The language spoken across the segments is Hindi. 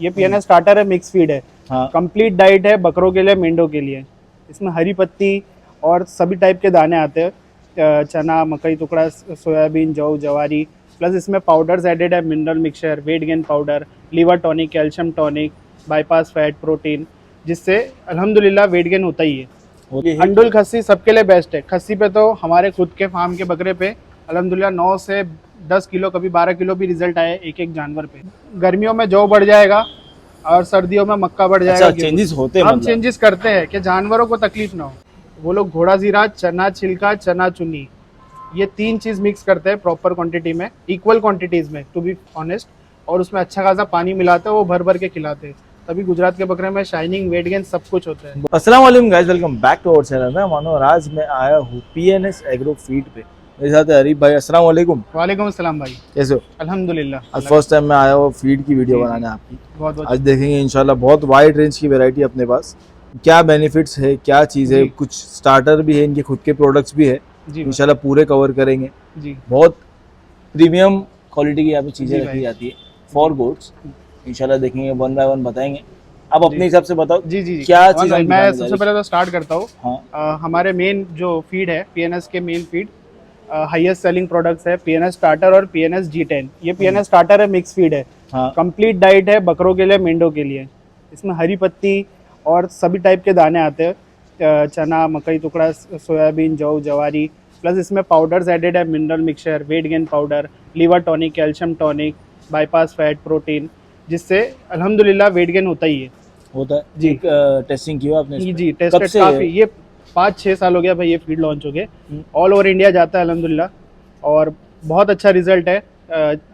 ये पीएनएस स्टार्टर है, मिक्स फीड है। हाँ। कंप्लीट डाइट है बकरों के लिए, मेंढों के लिए। इसमें हरी पत्ती और सभी टाइप के दाने आते हैं, चना, मकई टुकड़ा, सोयाबीन, जौ, जवारी। प्लस इसमें पाउडर्स एडेड है, mineral mixture, weight gain powder, liver tonic, calcium tonic, bypass fat, protein, जिससे अल्हम्दुलिल्लाह वेट गेन होता ही है। अंडुल खस्सी सबके लिए बेस्ट है। खस्सी पे तो हमारे खुद के फार्म के बकरे पे अल्हम्दुलिल्लाह 9 से 10 किलो, कभी 12 किलो भी रिजल्ट आए एक एक जानवर पे। गर्मियों में जौ बढ़ जाएगा और सर्दियों में मक्का बढ़ जाएगा। अच्छा, चेंजेस होते हैं, हम मतलब चेंजेस करते हैं कि जानवरों को तकलीफ ना हो। वो लोग घोड़ा जीरा, चना छिलका, चना चुनी, ये 3 चीज मिक्स करते हैं प्रॉपर क्वांटिटी में, इक्वल क्वांटिटीज में टू बी ऑनेस्ट, और उसमें अच्छा खासा पानी मिलाते हैं, वो भर भर के खिलाते हैं। तभी गुजरात के बकरे में शाइनिंग, वेट गेन सब कुछ होता है। अस्सलाम वालेकुम guys, welcome back to our channel. मैं मानो और आज मैं आया हूँ पीएनएस एग्रो फीड पे। मेरे साथ है हरीफ भाई। अस्सलाम वालेकुम। वालेकुम अस्सलाम भाई, कैसे हो? अल्हम्दुलिल्लाह। आज फर्स्ट टाइम मैं आया हूँ फीड की वीडियो बनाने आपकी। बहुत बहुत आज देखेंगे इंशाल्लाह, बहुत वाइड रेंज की वैरायटी अपने पास। क्या बेनिफिट्स है, क्या चीज़ है, जी। कुछ स्टार्टर भी है, इनके खुद के प्रोडक्ट्स भी है, जी इंशाल्लाह पूरे कवर करेंगे। जी बहुत प्रीमियम क्वालिटी की यहाँ पे चीज़ें जी रखी भाई। जाती है फॉर गोट्स। इंशाल्लाह देखेंगे, वन बाय वन बताएंगे। आप अपने हिसाब से बताओ जी जी जी। क्या और चीज़ हम मैं दिखाने जा सबसे रहे हैं? पहले तो स्टार्ट करता हूँ। हाँ। हमारे मेन जो फीड है, पीएनएस के main feed, highest selling products है पीएनएस स्टार्टर और पीएनएस G10। ये पीएनएस स्टार्टर है, मिक्स फीड है। हाँ। कंप्लीट डाइट है बकरों के लिए, मेंढों के लिए। इसमें हरी पत्ती और सभी टाइप के दाने आते हैं, चना, मकई टुकड़ा, सोयाबीन, जौ, जवारी। प्लस इसमें पाउडर्स एडेड है, mineral mixture, weight gain powder, liver tonic, calcium tonic, bypass fat, protein, जिससे अल्हम्दुलिल्लाह वेट गेन होता ही है। होता है जी। टेस्टिंग किया आपने जी इसमें? जी, कब टेस्टेड से काफ़ी, ये 5-6 साल हो गया भाई ये फीड लॉन्च हो गए। ऑल ओवर इंडिया जाता है अल्हम्दुलिल्लाह, और बहुत अच्छा रिजल्ट है।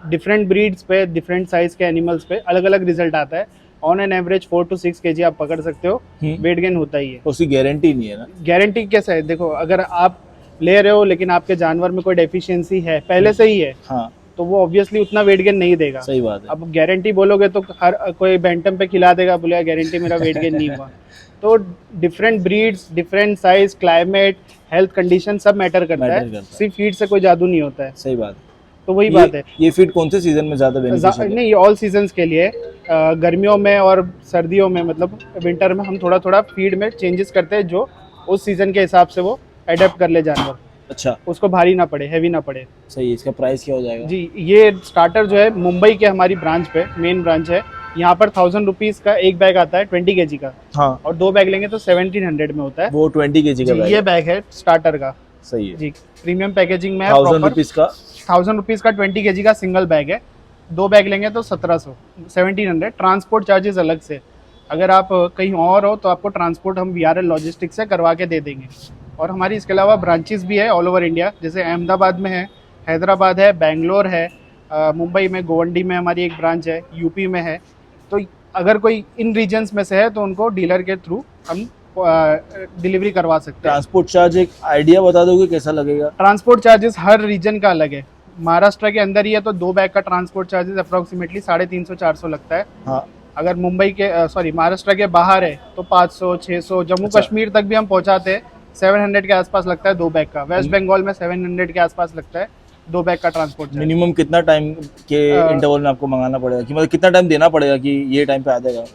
डिफरेंट ब्रीड्स पे, डिफरेंट साइज के एनिमल्स पे अलग अलग रिजल्ट आता है। On an average 4 to 6 kg आप पकड़ सकते हो, वेट गेन होता ही है। उसकी गारंटी नहीं है ना? गारंटी कैसे है? देखो, अगर आप ले रहे हो लेकिन आपके जानवर में कोई डेफिशिएंसी है पहले से ही है, हाँ, तो वो ऑब्वियसली उतना वेट गेन नहीं देगा। सही बात है। अब गारंटी बोलोगे तो हर कोई बैंटम पे खिला देगा, बोलेगा गारंटी मेरा वेट गेन नहीं हुआ। तो different breeds, different size, climate, health condition सब मैटर करता मैटर है। करता है। सिर्फ फीड से कोई जादू नहीं होता है। सही बात है। तो वही बात है। ये फीड कौन से सीजन में ज्यादा बेनिफिशियल है? नहीं, ये ऑल सीजन्स के लिए। गर्मियों में और सर्दियों में, मतलब विंटर में हम थोड़ा थोड़ा फीड में चेंजेस करते हैं, जो उस सीजन के हिसाब से वो अडेप्ट कर ले जानवर, अच्छा, उसको भारी ना पड़े, हैवी ना पड़े। सही है। इसका प्राइस क्या हो जाएगा? जी, ये स्टार्टर जो है मुंबई के हमारी ब्रांच पे, मेन ब्रांच है, यहाँ पर 1000 रुपीज का एक बैग आता है 20 kg का, हाँ, और 2 बैग लेंगे तो 1700 में होता है। वो 20 kg का जी, बैग ये है। बैग है स्टार्टर का। सही है। जी, प्रीमियम पैकेजिंग में है। 1000 रुपीज का 1000 रुपीज का 20 kg का सिंगल बैग है। 2 बैग लेंगे तो 1700। ट्रांसपोर्ट चार्जेस अलग से। अगर आप कहीं और हो तो आपको ट्रांसपोर्ट हम VRL लॉजिस्टिक्स से करवा के दे देंगे। और हमारी इसके अलावा ब्रांचेस भी है ऑल ओवर इंडिया, जैसे अहमदाबाद में है, हैदराबाद है, बेंगलोर है, मुंबई में गोवंडी में हमारी एक ब्रांच है, यूपी में है। तो अगर कोई इन रीजन्स में से है तो उनको डीलर के थ्रू हम डिलीवरी करवा सकते हैं। ट्रांसपोर्ट चार्ज एक आइडिया बता दोगे कैसा लगेगा? ट्रांसपोर्ट चार्जेस हर रीजन का अलग है। महाराष्ट्र के अंदर ही है तो 2 बैग का ट्रांसपोर्ट चार्जेस अप्रोक्सीमेटली 350-400 लगता है। हाँ, अगर मुंबई के महाराष्ट्र के बाहर है तो 500-600। जम्मू अच्छा। कश्मीर तक भी हम पहुंचाते हैं, 700 के आसपास लगता है 2 बैग का। वेस्ट बंगाल में 700 के आसपास लगता है 2 बैग का ट्रांसपोर्ट चार्ज। मिनिमम कितना टाइम के इंटरवल में आपको मंगाना पड़ेगा, कि मतलब कितना टाइम देना पड़ेगा कि ये टाइम पे आ जाएगा?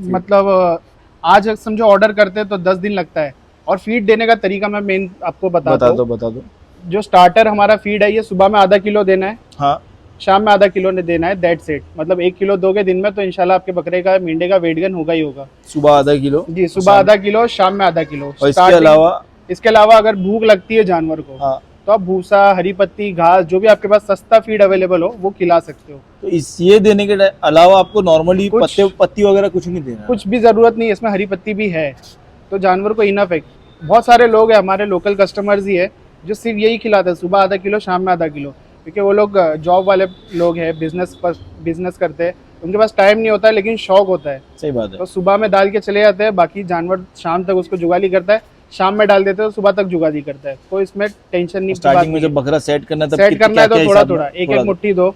मतलब आज समझो ऑर्डर करते हैं तो 10 दिन लगता है। और फीड देने का तरीका मैं मेन आपको बताता हूँ। बता दो। जो स्टार्टर हमारा फीड है, ये सुबह में आधा किलो देना है, हाँ, शाम में आधा किलो ने देना है। That's it. मतलब 1 किलो दोगे दिन में तो इंशाल्लाह आपके बकरे का, मेंढे का वेट गेन होगा ही होगा। सुबह आधा किलो? जी, सुबह आधा किलो, शाम में आधा किलो। और Starting- इसके अलावा अगर भूख लगती है जानवर को, हाँ, तो आप भूसा, हरी पत्ती, घास, जो भी आपके पास सस्ता फीड अवेलेबल हो वो खिला सकते हो। तो इस ये देने के अलावा आपको नॉर्मली कुछ- पत्ती वगैरह कुछ नहीं देना? कुछ भी जरूरत नहीं है, इसमें हरी पत्ती भी है तो जानवर को इनफ है। बहुत सारे लोग हैं, हमारे लोकल कस्टमर्स ही है, जो सिर्फ यही खिलाते हैं, सुबह आधा किलो, शाम में आधा किलो। क्योंकि वो लोग जॉब वाले लोग हैं, बिजनेस करते हैं, उनके पास टाइम नहीं होता है लेकिन शौक होता है। सही बात है। तो सुबह में डाल के चले जाते हैं, बाकी जानवर शाम तक उसको जुगाली करता है, शाम में डाल देते हैं तो सुबह तक जुगाली करता है। कोई इसमें टेंशन नहीं। स्टार्टिंग में जब बकरा सेट करना है तब सेट करना है तो क्या थोड़ा हिसाब थोड़ा, में? एक एक मुट्ठी दो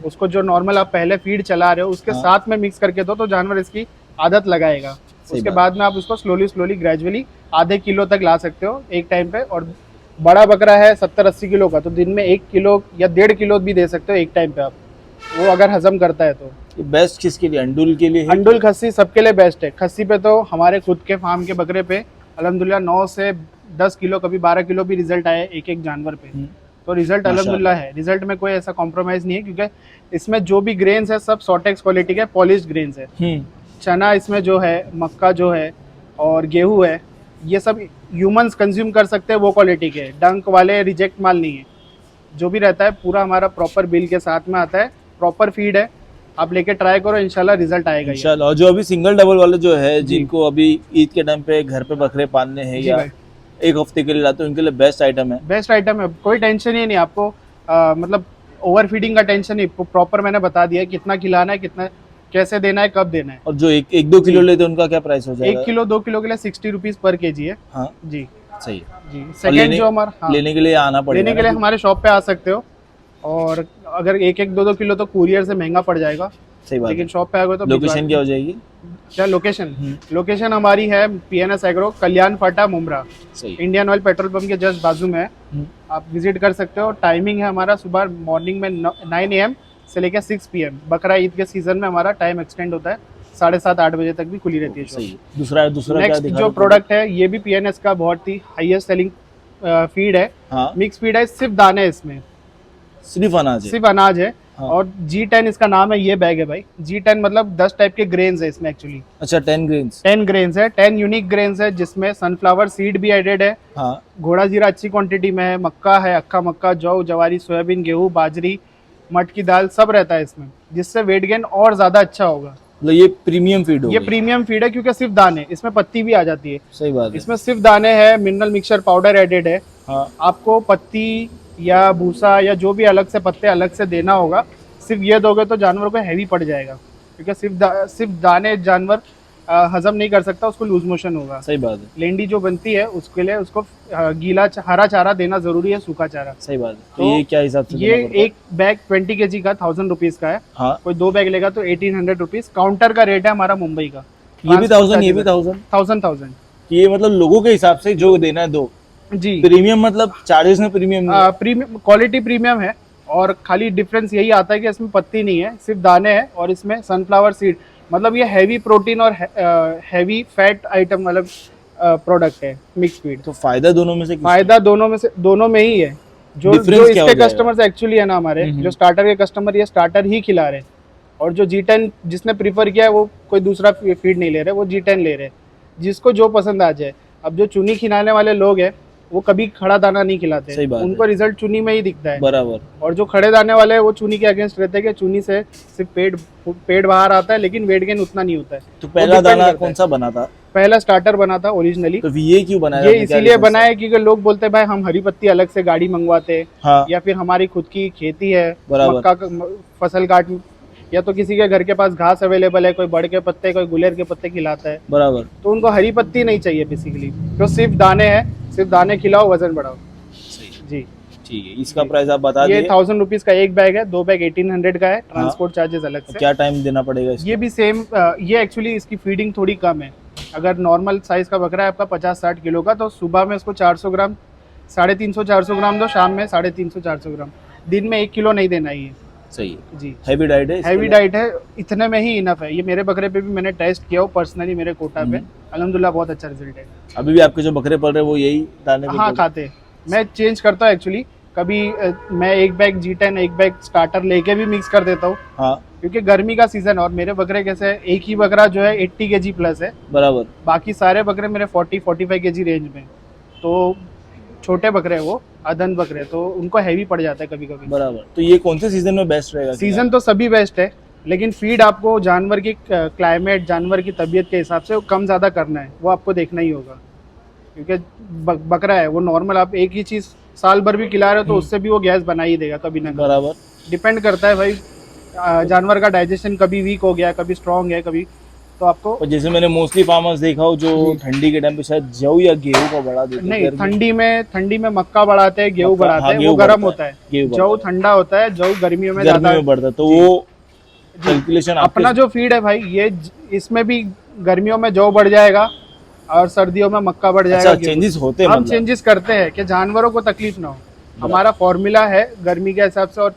उसको। जो नॉर्मल आप पहले फीड चला रहे हो उसके हाँ। साथ में मिक्स करके दो तो जानवर इसकी आदत लगाएगा। उसके बात। बाद में आप उसको स्लोली ग्रेजुअली आधे किलो तक ला सकते हो एक टाइम पे। और बड़ा बकरा है 70-80 किलो का, तो दिन में 1 किलो या 1.5 किलो भी दे सकते हो एक टाइम पे आप, वो अगर हजम करता है तो। ये बेस्ट किसके लिए, अंडुल के लिए है? अंडुल खस्सी सबके लिए बेस्ट है। खस्सी पे तो हमारे खुद के फार्म के बकरे पे अल्हम्दुलिल्लाह 9 से 10 किलो कभी 12 किलो भी रिजल्ट आए एक एक जानवर पे। तो रिजल्ट माशाल्लाह। अल्हम्दुलिल्लाह है, रिजल्ट में कोई ऐसा कॉम्प्रोमाइज़ नहीं है, क्योंकि इसमें जो भी ग्रेन्स है सब सॉटेक्स क्वालिटी के पॉलिश्ड ग्रेन्स है। चना इसमें जो है, मक्का जो है और गेहूँ है, ये सब ह्यूमंस कंज्यूम कर सकते हैं, वो क्वालिटी के, डंक वाले रिजेक्ट माल नहीं है। जो भी रहता है पूरा हमारा प्रॉपर बिल के साथ में आता है, प्रॉपर फीड है। आप लेके ट्राई करो, इंशाल्लाह रिजल्ट आएगा ही। इंशाल्लाह। और जो अभी सिंगल डबल वाले जो है, जी। जिनको अभी ईद के टाइम पे घर पे बकरे पालने हैं जी या भाई। एक हफ्ते के लिए लाते हैं, उनके लिए बेस्ट आइटम है। बेस्ट आइटम है, कोई टेंशन ही नहीं आपको। मतलब ओवर फीडिंग का टेंशन नहीं, प्रॉपर मैंने बता दिया है कितना खिलाना है, कितना कैसे देना है, कब देना है। और जो एक दो किलो लेते हैं उनका क्या प्राइस हो जाएगा? 1 किलो 2 किलो के लिए 60 रुपीज पर केजी है। हाँ जी सही है। जी। सेकेंड जो हमारा, हाँ, लेने के लिए आना पड़ेगा, लेने के लिए हमारे शॉप पे आ सकते हो। और अगर 1 2 किलो तो कुरियर से महंगा पड़ जाएगा, सही बात लेकिन है। शॉप पे आ गए तो लोकेशन क्या हो जाएगी? क्या लोकेशन? लोकेशन हमारी है PNS एग्रो, कल्याण फाटा, मुमरा, सही। इंडियन ऑयल पेट्रोल पंप के जस्ट बाजू में है। आप विजिट कर सकते हो। टाइमिंग है हमारा सुबह मॉर्निंग में 9 AM से लेकर 6 PM। बकरा ईद के सीजन में हमारा टाइम एक्सटेंड होता है, 7:30 8 बजे तक भी खुली रहती है सही। शॉप। दूसरा क्या नेक्स्ट दिखा जो रहे प्रोडक्ट है, ये भी PNS का बहुत ही हाईएस्ट सेलिंग फीड है। हाँ, मिक्स फीड है, सिर्फ दाने इसमें, सिर्फ अनाज है। सिर्फ अनाज है। हाँ। और G10 इसका नाम है। ये बैग है भाई, G10 मतलब 10 टाइप के ग्रेन्स है इसमें एक्चुअली। अच्छा, 10 ग्रेन्स। 10 ग्रेन्स है, 10 यूनिक ग्रेन्स है, जिसमें सनफ्लावर सीड भी एडेड है, हाँ, घोड़ा जीरा अच्छी क्वांटिटी में है, मक्का है, अक्खा मक्का, जौ, जवारी, सोयाबीन, गेहूं, बाजरी, मट की दाल सब रहता है इसमें, जिससे वेट गेन और ज्यादा अच्छा होगा। मतलब ये प्रीमियम फीड ये होगी। प्रीमियम फीड है क्योंकि सिर्फ दाने, इसमें पत्ती भी आ जाती है। सही बात है। इसमें सिर्फ दाने हैं, मिनरल मिक्सचर पाउडर एडेड है। हाँ, आपको पत्ती या भूसा या जो भी अलग से पत्ते अलग से देना होगा, सिर्फ ये दोगे तो जानवर को हैवी पड़ जाएगा, क्योंकि सिर्फ दाने जानवर हजम नहीं कर सकता, उसको लूज मोशन होगा। सही बात है। लेंडी जो बनती है उसके लिए उसको गीला हरा चारा देना जरूरी है, सूखा चारा। सही बात है। तो तो ये क्या हिसाब से ये देना पड़ता है? एक बैग 20 kg का 1000 रुपीज का है। हाँ, कोई 2 बैग लेगा तो 1800 रुपीज। काउंटर का रेट है हमारा मुंबई का। ये भी 1000, ये भी 1000। 1000 ये मतलब लोगों के हिसाब से जो देना है दो। जी। प्रीमियम मतलब चार्जेस में प्रीमियम नहीं है। प्रीमियम क्वालिटी प्रीमियम है, और खाली डिफरेंस यही आता है कि इसमें पत्ती नहीं है, सिर्फ दाने हैं, और इसमें सनफ्लावर सीड, मतलब ये हैवी प्रोटीन और हैवी फैट आइटम मतलब प्रोडक्ट है मिक्स फीड। तो फायदा दोनों में से किसका? फायदा दोनों में ही है। जो Difference क्या हो इसके जाएगा? कस्टमर्स एक्चुअली है ना हमारे, जो स्टार्टर के कस्टमर, ये स्टार्टर ही खिला रहे हैं। और जो G10 जिसने प्रीफर किया है वो कोई दूसरा फीड नहीं ले रहे, वो G10 ले रहे हैं, जिसको जो पसंद आ जाए। अब जो चुनी खिलाने वाले लोग हैं वो कभी खड़ा दाना नहीं खिलाते, सही बात है। उनको रिजल्ट चुनी में ही दिखता है। बराबर। और जो खड़े दाने वाले हैं वो चुनी के अगेंस्ट रहते हैं कि चुनी से सिर्फ पेट बाहर आता है, लेकिन वेट गेन उतना नहीं होता है। तो पहला depend दाना करता कौन है। सा बना था? पहला स्टार्टर बना था ओरिजिनली। तो ये क्यों बनाया? ये आपने क्या इसीलिए reason बना है क्योंकि लोग बोलते हैं भाई हम हरी पत्ती अलग से गाड़ी मंगवाते हैं, से? हाँ, या फिर हमारी खुद की खेती है, बराबर। मक्का का फसल काट, या तो किसी के घर के पास घास अवेलेबल है, कोई बड़ के पत्ते, कोई गुलेर के पत्ते खिलाता है, बराबर। तो उनको हरी पत्ती नहीं चाहिए बेसिकली। तो सिर्फ दाने हैं, सिर्फ दाने खिलाओ, वजन बढ़ाओ। सही, जी। ठीक है। इसका प्राइस आप बता ये दिए। 1000 रुपीज का एक बैग है, 2 बैग 1800 का है, ट्रांसपोर्ट चार्जेस अलग से। क्या टाइम देना पड़ेगा इसको? ये भी सेम, ये एक्चुअली इसकी फीडिंग थोड़ी कम है। अगर नॉर्मल साइज का बकरा है आपका 50-60 किलो का, तो सुबह में उसको 400 ग्राम, 350-400 ग्राम दो, शाम में 350-400 ग्राम। दिन में 1 किलो नहीं देना ही है। सही है। जी। हैवी डाइट है इसके हैवी लिए? डाइट है, इतने में ही इनफ है। ये मेरे बकरे पे भी मैंने टेस्ट किया हो पर्सनली, मेरे कोटा पे, अल्हम्दुलिल्लाह बहुत अच्छा रिजल्ट है। अभी भी आपके जो बकरे पल रहे हैं वो यही दाने पे हाँ पल- खाते हैं। मैं चेंज करता हूँ एक्चुअली, कभी मैं एक बैग G10 एक बैग स्टार्टर लेके भी मिक्स कर देता हूँ, हाँ, क्योंकि गर्मी का सीजन है। और मेरे बकरे कैसे है, एक ही बकरा जो है 80 kg प्लस है, बराबर। बाकी सारे बकरे मेरे 40-45 kg रेंज में। तो छोटे बकरे हैं वो, अदन बकरे, तो उनको हैवी पड़ जाता है कभी कभी। बराबर। तो ये कौन से सीजन में बेस्ट रहेगा? सीजन तो सभी बेस्ट है, लेकिन फीड आपको जानवर की क्लाइमेट, जानवर की तबीयत के हिसाब से कम ज़्यादा करना है, वो आपको देखना ही होगा। क्योंकि बकरा है वो, नॉर्मल आप एक ही चीज़ साल भर भी खिला रहे हो तो उससे भी वो गैस बना ही देगा कभी ना कभी। बराबर। डिपेंड करता है भाई, जानवर का डाइजेशन कभी वीक हो गया, कभी स्ट्रांग है, कभी, तो आपको और जैसे मैंने मोस्टली फार्मर्स देखा हो जो ठंडी के टाइम पे शायद जौ या गेहूं को बढ़ा देते हैं। नहीं, गर्मी- ठंडी में मक्का बढ़ाते हैं, गेहूं मक्का, बढ़ाते हाँ, हैं, वो गेहूं गर्म बढ़ता होता है। गेहूं जौ बढ़ता ठंडा होता है, जौ गर्मियों में गर्मी ज्यादा में बढ़ता है। तो जी। वो कैलकुलेशन अपना जो फीड है भाई, ये इसमें भी गर्मियों में जौ बढ़ जाएगा और सर्दियों में मक्का बढ़ जाएगा। अच्छा चेंजेस होते हैं हम मतलब? चेंजेस करते हैं कि जानवरों को तकलीफ ना हो। हमारा फॉर्मूला है गर्मी के हिसाब से और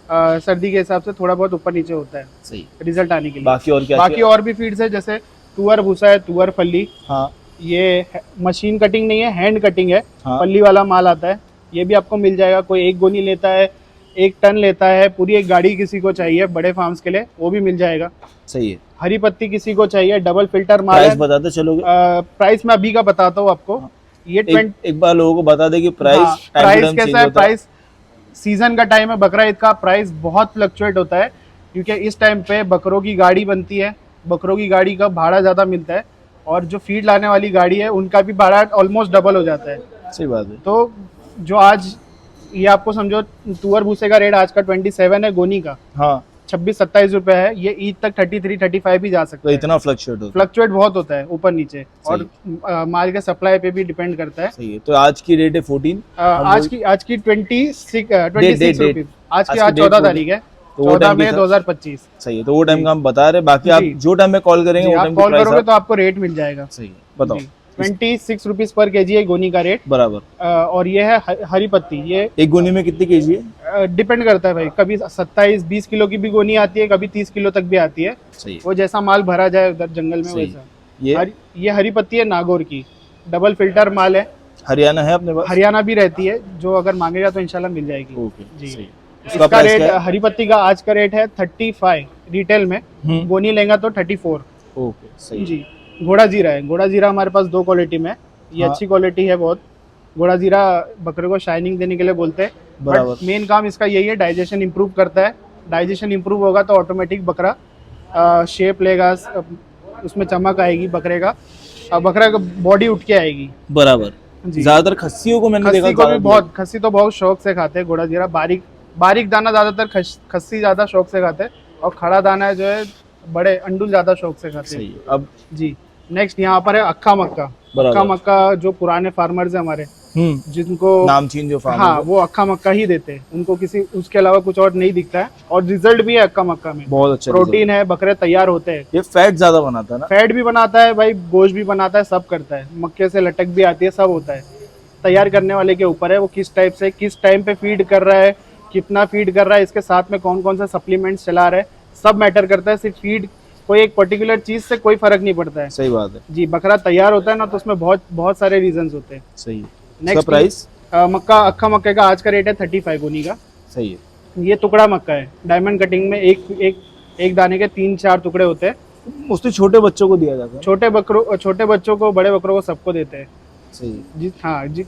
सर्दी के हिसाब से थोड़ा बहुत ऊपर नीचे होता है सही। रिजल्ट आने के लिए। बाकी और क्या बाकी और भी फीड्स है, जैसे तुअर भूसा है, तुअर फली। हाँ ये मशीन कटिंग नहीं है, हैंड कटिंग है। हाँ फली वाला माल आता है, ये भी आपको मिल जाएगा। कोई 1 गोनी लेता है, 1 टन लेता है, पूरी एक गाड़ी किसी को चाहिए बड़े फार्म्स के लिए, वो भी मिल जाएगा। सही है। हरी पत्ती किसी को चाहिए, डबल फिल्टर माल प्राइस है। बताते चलोगे? प्राइस मैं अभी का बताता हूँ आपको। ये एक बार लोगों को बता दे कि प्राइस प्राइस कैसा है। प्राइस सीजन का टाइम है, बकरा ईद का प्राइस बहुत फ्लक्चुएट होता है, क्योंकि इस टाइम पे बकरों की गाड़ी बनती है, बकरों की गाड़ी का भाड़ा ज़्यादा मिलता है, और जो फीड लाने वाली गाड़ी है उनका भी भाड़ा ऑलमोस्ट डबल हो जाता है। सही बात है। तो जो आज ये आपको समझो, तुअर भूसे का रेट आज का 27 है, गोनी का हाँ 26-27 रुपए है। ये ईद तक 33-35 भी जा सकता तो है। इतना फ्लक्चुएट होता है। फ्लक्चुएट बहुत होता है ऊपर नीचे, और माल के सप्लाई पे भी डिपेंड करता है। सही है। तो आज की रेट है 14। आज की 26 रुपीज आज की, आज 14 तारीख है, तो वो 14 टाइम मई 2025। सही है। तो वो टाइम का हम बता रहे, बाकी आप जी। जो टाइम में कॉल करेंगे वो आप टाइम की कॉल प्राइस करोगे तो आपको रेट मिल जाएगा। सही है। बताओ। 26 रुपीज पर केजी है गोनी का रेट। बराबर। और ये है हरी पत्ती। ये एक गोनी में कितनी केजी है? डिपेंड करता है भाई, कभी 27-20 किलो की भी गोनी आती है, कभी 30 किलो तक भी आती है। सही है। वो जैसा माल भरा जाए उधर जंगल में सही। वैसा। ये ये हरी पत्ती है नागौर की, डबल फिल्टर माल है। हरियाणा है अपने पास? हरियाणा भी रहती है, जो अगर मांगेगा तो इंशाल्लाह मिल जाएगी। ओके जी। सही। इसका प्राइस रेट, क्या है? हरी पत्ती का आज का रेट है 35 रिटेल में, गोनी लेगा तो 34। ओके सही। जी। घोड़ा जीरा है, घोड़ा जीरा हमारे पास 2 क्वालिटी में। ये हाँ। अच्छी क्वालिटी है बहुत। घोड़ा जीरा बकरे को शाइनिंग देने के लिए बोलते हैं, बराबर। बट मेन काम इसका यही है, डाइजेशन इंप्रूव करता है। डाइजेशन इंप्रूव होगा तो ऑटोमेटिक बकरा शेप लेगा, उसमें चमक आएगी बकरे का, बकरा का बॉडी उठ के आएगी। बराबर। जी। ज्यादातर खस्सियों को मैंने देखा खस्सी को भी ज्यादा बहुत, खस्सी तो बहुत शौक से खाते हैं घोड़ा जीरा। बारीक दाना ज्यादातर खस्सी ज्यादा शौक से खाते हैं, और खड़ा दाना है जो है बड़े अंडुल ज्यादा शौक से खाते सही हैं। है। अब जी। नेक्स्ट यहाँ पर है अक्खा मक्का। बराबर। अक्खा मक्का जो पुराने फार्मर्स हैं हमारे, जिनको नामचीन जो फार्म हाँ, वो अक्खा मक्का ही देते हैं, उनको किसी उसके अलावा कुछ और नहीं दिखता है, और रिजल्ट भी है अक्खा मक्का में। बहुत अच्छा प्रोटीन है, बकरे तैयार होते हैं। ये फैट ज्यादा बनाता है ना? फैट भी बनाता है भाई, गोश्त भी बनाता है, सब करता है। मक्के से लटक भी आती है, सब होता है। तैयार करने वाले के ऊपर है, वो किस टाइप से किस टाइम पे फीड कर रहा है, कितना फीड कर रहा है, इसके साथ में कौन कौन सा सप्लीमेंट्स चला रहा है, सब मैटर करता है। सिर्फ फीड, कोई एक पर्टिकुलर चीज से कोई फर्क नहीं पड़ता है। सही बात है। जी। बकरा तैयार होता है ना, तो उसमें बहुत बहुत सारे रीजंस होते हैं। सही है। Next price? मक्का, अक्खा मक्के का आज का रेट है 35 गोनी का। सही है। ये टुकड़ा मक्का है, डायमंड कटिंग में एक दाने के 3-4 टुकड़े होते हैं। मोस्टली छोटे बच्चों को दिया जाता है। छोटे बच्चों को, बड़े बकरों को, सबको देते हैं। सही है। जी हाँ जी।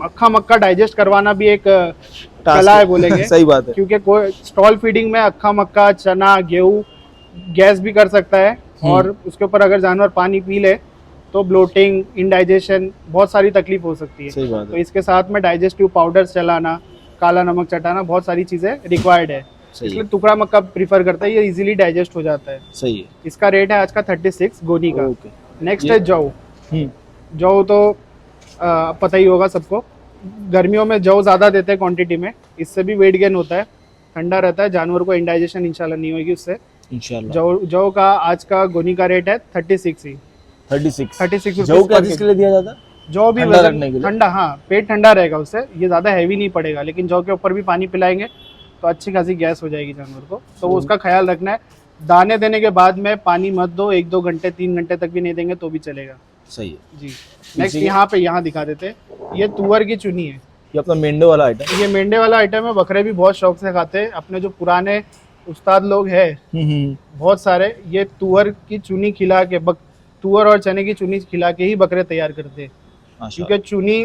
अक्खा मक्का डाइजेस्ट करवाना भी एक कला है बोलेंगे। सही बात है। क्योंकि कोई स्टॉल फीडिंग में अक्खा मक्का, चना, गेहूं गैस भी कर सकता है, और उसके ऊपर अगर जानवर पानी पी ले तो ब्लोटिंग, इंडाइजेशन, बहुत सारी तकलीफ हो सकती है। सही बात तो है। इसके साथ में डाइजेस्टिव पाउडर्स चलाना, काला नमक चटाना, बहुत सारी चीजें रिक्वायर्ड है। सही इसलिए है। टुकड़ा मक्का प्रीफर करता है, ये इजीली डाइजेस्ट हो जाता है। सही है। इसका रेट है आज का 36 गोनी का। ओके। नेक्स्ट है जौ। जौ तो पता ही होगा सबको, गर्मियों में जौ ज़्यादा देते हैं क्वांटिटी में, इससे भी वेट गेन होता है, ठंडा रहता है, जानवर को इंडाइजेशन इंशाल्लाह नहीं होगी उससे। इंशाल्लाह। जौ का आज का गोनी का रेट है 36 ही। 36 जौ क्या चीज के लिए दिया जाता है? जौ भी ठंडा रखने के लिए? ठंडा, हाँ, पेट ठंडा रहेगा उससे। ये ज़्यादा हैवी नहीं पड़ेगा, लेकिन जौ के ऊपर भी पानी पिलाएंगे तो अच्छी खासी गैस हो जाएगी जानवर को, तो उसका ख्याल रखना है। दाने देने के बाद में पानी मत दो, 1-2 घंटे, 3 घंटे तक भी नहीं देंगे तो भी चलेगा। सही है जी। नेक्स्ट यहाँ दिखा देते हैं, ये तुअर की चुनी है। ये अपना मेंढे वाला आइटम? ये मेंढे वाला आइटम है, बकरे भी बहुत शौक से खाते हैं। अपने जो पुराने उस्ताद लोग हैं बहुत सारे, ये तुअर की चुनी खिला के, तुअर और चने की चुनी खिला के ही बकरे तैयार करते हैं। क्योंकि चुनी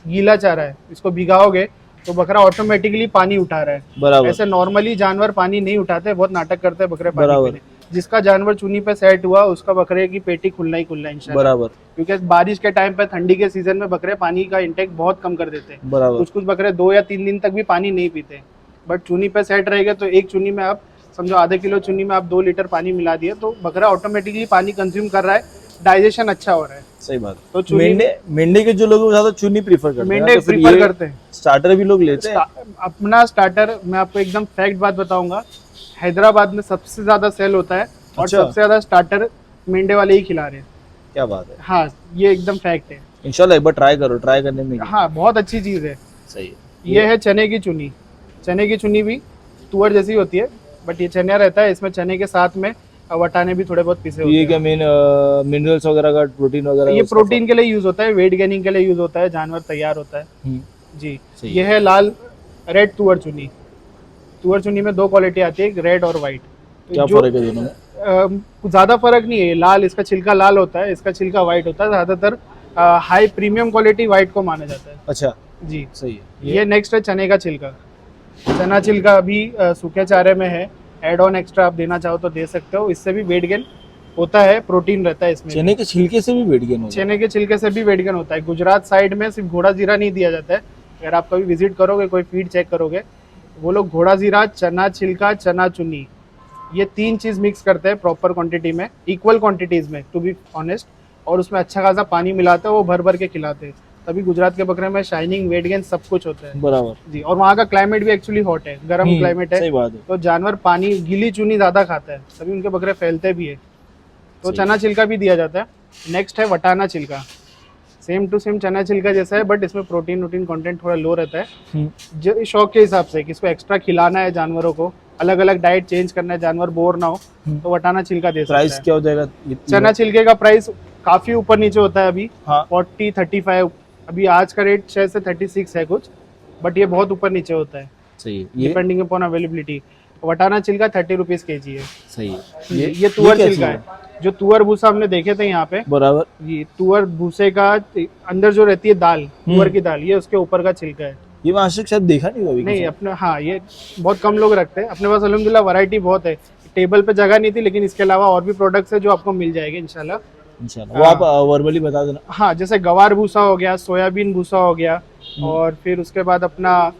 गीला चारा है, इसको भिगाओगे तो बकरा ऑटोमेटिकली पानी उठा रहा है। बराबर। ऐसे नॉर्मली जानवर पानी नहीं उठाते, बहुत नाटक करते हैं बकरे पानी बराबर। पीने। जिसका जानवर चुनी पे सेट हुआ, उसका बकरे की पेटी खुलना ही खुलना इंशाल्लाह। बराबर। क्योंकि बारिश के टाइम पे, ठंडी के सीजन में बकरे पानी का इंटेक बहुत कम कर देते हैं। बराबर। कुछ बकरे 2 या 3 दिन तक भी पानी नहीं पीते, बट चुनी पे सेट रहेगा तो एक चुनी में आप समझो, आधे किलो चुनी में आप 2 लीटर पानी मिला दिए तो बकरा ऑटोमेटिकली पानी कंज्यूम कर रहा है, डाइजेशन अच्छा हो रहा है। सही बात। तो मेंढे के जो लोग ज्यादा चुनी प्रीफर करते हैं, मेंढे तो फिर प्रीफर ये करते हैं। स्टार्टर भी लोग लेते हैं। अपना स्टार्टर मैं आपको एकदम फैक्ट बात बताऊंगा, हैदराबाद में सबसे ज्यादा सेल होता है, और अच्छा। सबसे ज्यादा स्टार्टर मेंढे वाले ही खिला रहे हैं। क्या बात है। हाँ, ये एकदम फैक्ट है। इंशाल्लाह एक बार ट्राई करो, ट्राई करने में। हाँ, बहुत अच्छी चीज है। सही है। ये है चने की चुनी। चने की चुनी भी तुअर जैसी होती है, बट ये चना रहता है। इसमें चने के साथ में वटाने भी थोड़े बहुत पिसे तो होते ये हैं। क्या मेन मिनरल्स वगैरह का, प्रोटीन वगैरह ये उसका प्रोटीन के लिए यूज होता है, वेट गेनिंग के लिए यूज होता है, जानवर तैयार होता है जी। सही ये है लाल रेड तुअर चुनी। तुअर चुनी में दो क्वालिटी आती है, एक रेड और वाइट। क्या फर्क है दोनों में? ज्यादा फर्क नहीं है। लाल, इसका छिलका लाल होता है, इसका छिलका वाइट होता है। ज्यादातर हाई प्रीमियम क्वालिटी वाइट को माना जाता है अच्छा, जी। सही है। ये नेक्स्ट है चने का छिलका। चना छिलका अभी सूखे चारे में है, एड ऑन एक्स्ट्रा आप देना चाहो तो दे सकते हो। इससे भी वेट गेन होता है, प्रोटीन रहता है इसमें। चने के छिलके से भी वेट गेन होता है? चने के छिलके से भी वेट गेन होता है। गुजरात साइड में सिर्फ घोड़ा जीरा नहीं दिया जाता है। अगर आप कभी विजिट करोगे, कोई फीड चेक करोगे, वो लोग घोड़ा जीरा, चना छिलका, चना चुनी, ये 3 चीज मिक्स करते हैं प्रॉपर क्वांटिटी में, इक्वल क्वांटिटीज में टू बी ऑनेस्ट, और उसमें अच्छा खासा पानी मिलाते हैं, वो भर भर के खिलाते हैं। तभी गुजरात के बकरे में शाइनिंग, वेट गेन सब कुछ होता है बराबर जी। और वहाँ का क्लाइमेट भी एक्चुअली हॉट है, गर्म क्लाइमेट है, सही बात है। तो जानवर पानी, गीली चुनी ज्यादा खाता है, तभी उनके बकरे फैलते भी है। तो सही। चना छिलका भी दिया जाता है। नेक्स्ट है वटाना छिलका। सेम टू सेम चना छिलका जैसा है, बट इसमें प्रोटीन वोटीन कंटेंट थोड़ा लो रहता है। जो शौक के हिसाब से किसको एक्स्ट्रा खिलाना है जानवरों को, अलग अलग डाइट चेंज करना है, जानवर बोर ना हो, तो वटाना छिलका दे सकता प्राइस है। क्या हो जाएगा? चना छिलके का प्राइस काफी ऊपर नीचे होता है अभी, हाँ 40, 35। अभी आज का रेट शायद से 36 है कुछ, बट ये बहुत ऊपर नीचे होता है सही है। ये डिपेंडिंग अपॉन अवेलेबिलिटी। वटाना छिलका 30 रुपीज केजी है। सही है। ये तुअर क्या छिलका चीज़ है। जो तुअर भूसा हमने देखे थे यहाँ पे, बराबर। ये तुअर भूसे का अंदर जो रहती है दाल, तुअर की दाल, ये उसके ऊपर का छिलका है। ये मैं आज तक शायद देखा नहीं कभी नहीं किसी अपने, हाँ ये बहुत कम लोग रखते हैं अपने पास। अल्हम्दुलिल्लाह वैरायटी बहुत है। टेबल पे जगह नहीं थी, लेकिन इसके अलावा और भी प्रोडक्ट्स है जो आपको मिल जाएंगे इंशाल्लाह। इंशाल्लाह। वो आप वर्बली बता देना। हाँ, जैसे गवार भूसा हो गया, सोयाबीन भूसा हो गया, और फिर उसके बाद अपना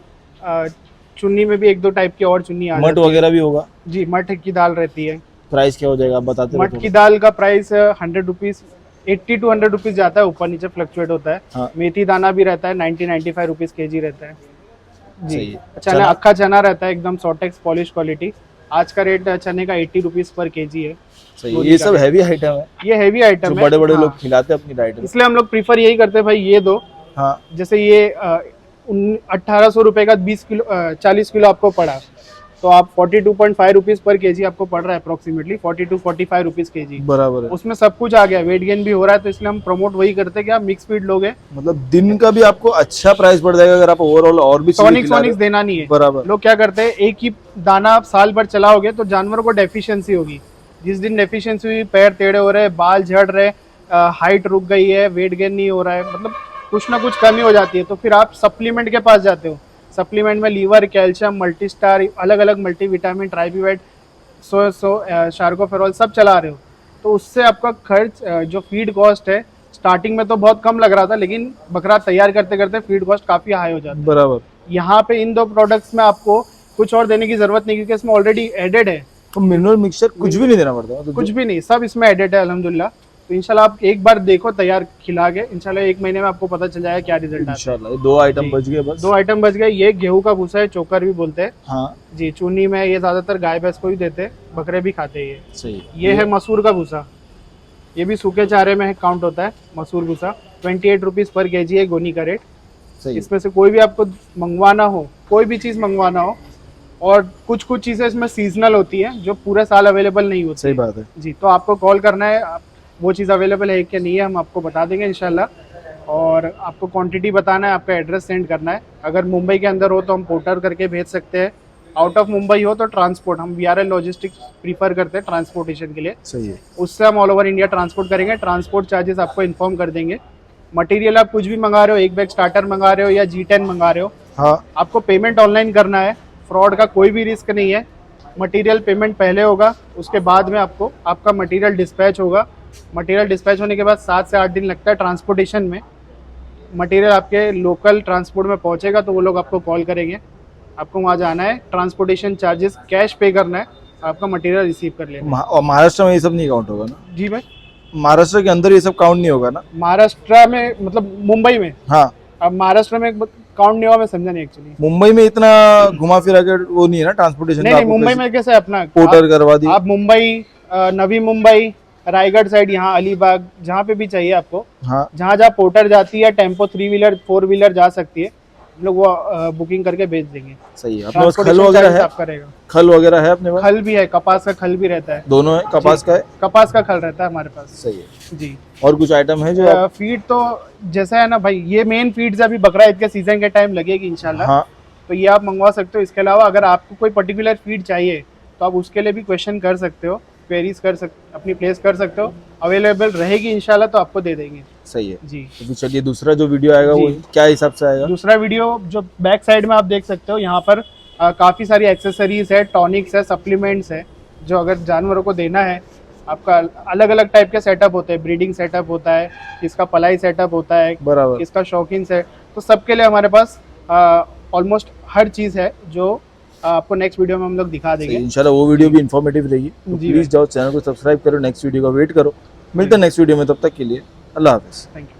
चुन्नी में भी 1-2 टाइप की और चुन्नी आ मट जाती है वगैरह भी होगा? जी। मठ की दाल रहती है। प्राइस क्या हो जाएगा आप बताते रहो मठ की थोड़ा। दाल का प्राइस 100 रुपीज, 80 to 100 रुपीज जाता है, ऊपर नीचे फ्लक्चुएट होता है। हाँ। मेथी दाना भी रहता है, 90-95 रुपीज केजी रहता है सही जी। है। चना, अक्खा चना रहता है, एकदम सॉटेक्स पॉलिश क्वालिटी। आज का रेट चने का 80 रुपीज पर केजी है। सही है। ये सब हैवी आइटम है ये हैवी जो आइटम है, बड़े बड़े हाँ। लोग खिलाते हैं अपनी डाइट में। इसलिए हम लोग प्रीफर यही करते हैं भाई, ये दो। हाँ जैसे ये 1800 रुपए का 20 किलो 40 किलो आपको पड़ा, तो आप 42.5 रुपीज पर केजी आपको पड़ रहा है, अप्रोक्सीमेटली 40 to 45 रुपीज केजी। बराबर है। उसमें सब कुछ आ गया, वेट गेन भी हो रहा है, तो इसलिए हम प्रमोट वही करते हैं कि आप मिक्स फीड लोगे, मतलब दिन का भी आपको अच्छा प्राइस पड़ जाएगा अगर आप ओवरऑल और भी चीजें खिला रहे टॉनिक्स हो। देना नहीं है। बराबर। लोग क्या करते हैं, एक ही दाना आप साल भर चलाओगे तो जानवर को डेफिशिएंसी होगी। जिस दिन डेफिशिएंसी हुई, पैर टेढ़े हो रहे, बाल झड़ रहे, हाइट रुक गई है, वेट गेन नहीं हो रहा है, मतलब कुछ ना कुछ कमी हो जाती है, तो फिर आप सप्लीमेंट के पास जाते हो। सप्लीमेंट में लीवर, कैल्शियम, मल्टीस्टार, अलग अलग मल्टीविटामिन, ट्राइबीवेट, शार्कोफेरॉल सब चला रहे हो, तो उससे आपका खर्च, जो फीड कॉस्ट है, स्टार्टिंग में तो बहुत कम लग रहा था, लेकिन बकरा तैयार करते करते फीड कॉस्ट काफी हाई हो जाता है। बराबर। यहाँ पे इन 2 प्रोडक्ट्स में आपको कुछ और देने की जरूरत नहीं, क्योंकि इसमें ऑलरेडी एडेड है। तो मिनरल मिक्सचर कुछ भी नहीं देना पड़ता तो कुछ भी नहीं, सब इसमें एडेड है अल्हम्दुलिल्लाह। तो इंशाल्लाह आप एक बार देखो तैयार खिला के, इंशाल्लाह 1 महीने में आपको पता चल जाएगा क्या रिजल्ट आता है। इंशाल्लाह। 2 आइटम जी। बच गए बस। 2 आइटम बच गए। ये गेहूं का भूसा है, चोकर भी बोलते हैं हाँ जी। चूनी में ये ज्यादातर गाय भैंस को ही देते हैं, बकरे भी खाते हैं ये। सही। ये है मसूर का भूसा। ये भी सूखे चारे में काउंट होता है मसूर भूसा। 28 रुपीज पर केजी है गोनी का रेट। सही। इसमें से कोई भी आपको मंगवाना हो, कोई भी चीज मंगवाना हो, और कुछ कुछ चीजें इसमें सीजनल होती है जो पूरे साल अवेलेबल नहीं होती सही बात है जी। तो आपको कॉल करना है, वो चीज़ अवेलेबल है कि नहीं है, हम आपको बता देंगे इंशाल्लाह। और आपको क्वांटिटी बताना है, आपका एड्रेस सेंड करना है। अगर मुंबई के अंदर हो तो हम पोर्टर करके भेज सकते हैं, आउट ऑफ मुंबई हो तो ट्रांसपोर्ट, हम VRL लॉजिस्टिक्स प्रीफर करते हैं ट्रांसपोर्टेशन के लिए। सही है। उससे हम ऑल ओवर इंडिया ट्रांसपोर्ट करेंगे। ट्रांसपोर्ट चार्जेस आपको इन्फॉर्म कर देंगे। मटेरियल आप कुछ भी मंगा रहे हो, 1 बैग स्टार्टर मंगा रहे हो या G10 मंगा रहे हो, हाँ आपको पेमेंट ऑनलाइन करना है। फ्रॉड का कोई भी रिस्क नहीं है। मटेरियल पेमेंट पहले होगा, उसके बाद में आपको आपका मटेरियल डिस्पैच होगा। मटेरियल डिस्पैच होने के बाद 7 से 8 दिन लगता है ट्रांसपोर्टेशन में। मटेरियल आपके लोकल ट्रांसपोर्ट में पहुंचेगा तो वो लोग आपको कॉल करेंगे, आपको वहाँ जाना है, ट्रांसपोर्टेशन चार्जेस कैश पे करना है, आपका मटेरियल रिसीव कर लेना है। और महाराष्ट्र में ये सब नहीं काउंट होगा ना? जी भाई, महाराष्ट्र के अंदर ये सब काउंट नहीं होगा ना? महाराष्ट्र में मतलब मुंबई में, हाँ अब महाराष्ट्र में काउंट नहीं हुआ, मैं समझा नहीं एक्चुअली। मुंबई में इतना घुमा फिरा के वो नहीं है ना ट्रांसपोर्टेशन नहीं का? नहीं, मुंबई में कैसे अपना पोर्टर करवा दी आप मुंबई, नवी मुंबई, रायगढ़ साइड, यहाँ अलीबाग, जहाँ पे भी चाहिए आपको, हाँ जहाँ जहाँ पोर्टर जाती है, टेम्पो 3 व्हीलर 4 व्हीलर जा सकती है, हम लोग वो बुकिंग करके भेज देंगे। सही है। अपने पास खल Transportation वगैरह charges है? आपका रहेगा। खल वगैरह है अपने पास? खल भी है, कपास का खल भी रहता है। दोनों है? कपास का है? कपास का खल रहता है हमारे पास। सही है। जी। और कुछ आइटम है जो आप? फीड तो जैसा है ना भाई, ये मेन फीड्स अभी बकरा ईद के सीजन के टाइम लगेगी इंशाल्लाह। हाँ तो ये आप मंगवा सकते हो। इसके अलावा अगर आपको कोई पर्टिकुलर फीड चाहिए तो आप उसके लिए भी क्वेश्चन कर सकते हो, क्वेरीज अपनी प्लेस कर सकते हो। अवेलेबल रहेगी इंशाल्लाह तो आपको दे देंगे। सही है। जी। तो फिर चलिए दूसरा जो वीडियो आएगा वो जी। क्या हिसाब से आएगा? दूसरा वीडियो जो बैक साइड में आप देख सकते हो, यहाँ पर काफ़ी सारी एक्सेसरीज है, टॉनिक्स है, सप्लीमेंट्स है, जो अगर जानवरों को देना है। आपका अलग अलग टाइप के सेटअप होते हैं, ब्रीडिंग सेटअप होता है, इसका पलाई सेटअप होता है, बराबर। इसका शौकीन है। तो सबके लिए हमारे पास ऑलमोस्ट हर चीज़ है जो आपको नेक्स्ट वीडियो में हम लोग दिखा देंगे। इंशाल्लाह वो वीडियो भी इन्फॉर्मेटिव रहेगी। तो जी प्लीज जाओ चैनल को सब्सक्राइब करो, नेक्स्ट वीडियो का वेट करो। मिलते हैं नेक्स्ट वीडियो में, तब तक के लिए अल्लाह हाफिज़। Thank you.